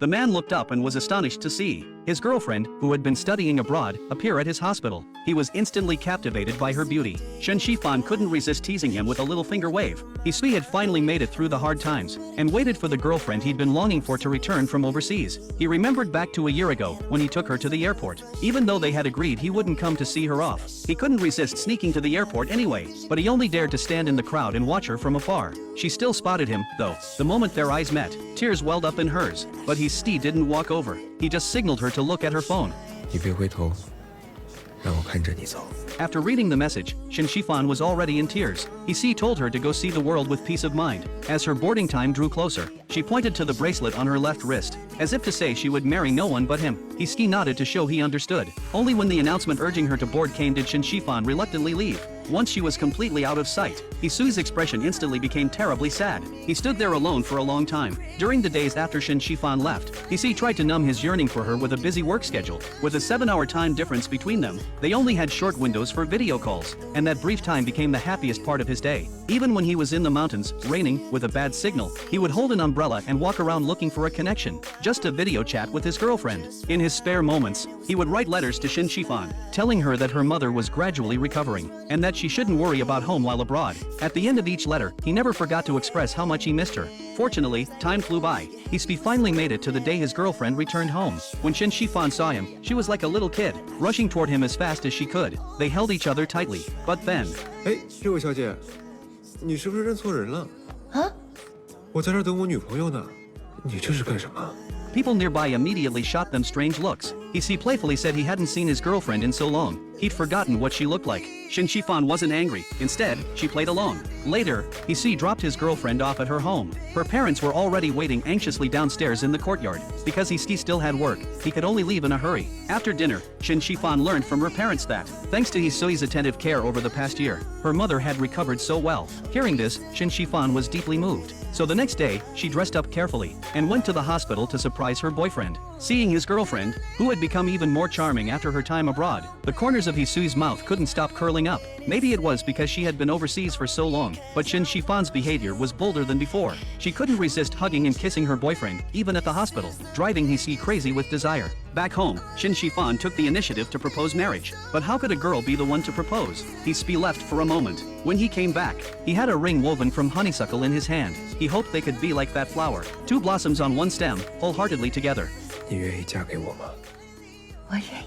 The man looked up and was astonished to see his girlfriend, who had been studying abroad, appear at his hospital. He was instantly captivated by her beauty. Shen Shifan couldn't resist teasing him with a little finger wave. He had finally made it through the hard times and waited for the girlfriend he'd been longing for to return from overseas. He remembered back to a year ago when he took her to the airport. Even though they had agreed he wouldn't come to see her off, he couldn't resist sneaking to the airport anyway. But he only dared to stand in the crowd and watch her from afar. She still spotted him, though. The moment their eyes met, tears welled up in hers. But he didn't walk over. He just signaled her to look at her phone. 你别回头，让我看着你走。 After reading the message, Shen Shifan was already in tears. He told her to go see the world with peace of mind. As her boarding time drew closer, she pointed to the bracelet on her left wrist, as if to say she would marry no one but him. He nodded to show he understood. Only when the announcement urging her to board came did Shen Shifan reluctantly leave. Once she was completely out of sight, Hisui's expression instantly became terribly sad. He stood there alone for a long time. During the days after Shen Shifan left, Hisu tried to numb his yearning for her with a busy work schedule. With a 7-hour time difference between them, they only had short windows for video calls, and that brief time became the happiest part of his day. Even when he was in the mountains, raining, with a bad signal, he would hold an umbrella and walk around looking for a connection, just to video chat with his girlfriend. In his spare moments, he would write letters to Shen Shifan, telling her that her mother was gradually recovering, and that she shouldn't worry about home while abroad. At the end of each letter, he never forgot to express how much he missed her. Fortunately, time flew by. He finally made it to the day his girlfriend returned home. When Shen Shifan saw him, she was like a little kid, rushing toward him as fast as she could. They held each other tightly. But then... 哎，这位小姐，你是不是认错人了？啊？我在这儿等我女朋友呢，你这是干什么？ People nearby immediately shot them strange looks. He playfully said he hadn't seen his girlfriend in so long. He'd forgotten what she looked like. Shen Shifan wasn't angry. Instead, she played along. Later, He dropped his girlfriend off at her home. Her parents were already waiting anxiously downstairs in the courtyard. Because He still had work, he could only leave in a hurry. After dinner, Shen Shifan learned from her parents that, thanks to Hisui's attentive care over the past year, her mother had recovered so well. Hearing this, Shen Shifan was deeply moved. So the next day, she dressed up carefully and went to the hospital to surprise her boyfriend. Seeing his girlfriend, who had become even more charming after her time abroad, the corners of Hisui's mouth couldn't stop curling up. Maybe it was because she had been overseas for so long, but Shen Shifan's behavior was bolder than before. She couldn't resist hugging and kissing her boyfriend, even at the hospital, driving Hisui crazy with desire. Back home, Shen Shifan took the initiative to propose marriage. But how could a girl be the one to propose? Hisui left for a moment. When he came back, he had a ring woven from honeysuckle in his hand. He hoped they could be like that flower, 2 blossoms on one stem, wholeheartedly together. 你愿意嫁给我吗？我愿意。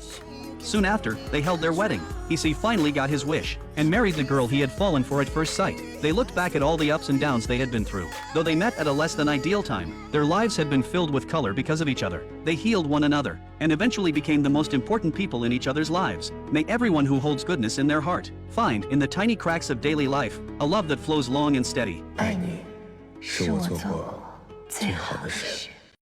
Soon after, they held their wedding. Hisui finally got his wish and married the girl he had fallen for at first sight. They looked back at all the ups and downs they had been through. Though they met at a less than ideal time, their lives had been filled with color because of each other. They healed one another and eventually became the most important people in each other's lives. May everyone who holds goodness in their heart find in the tiny cracks of daily life a love that flows long and steady. 爱你是我做过最好的事。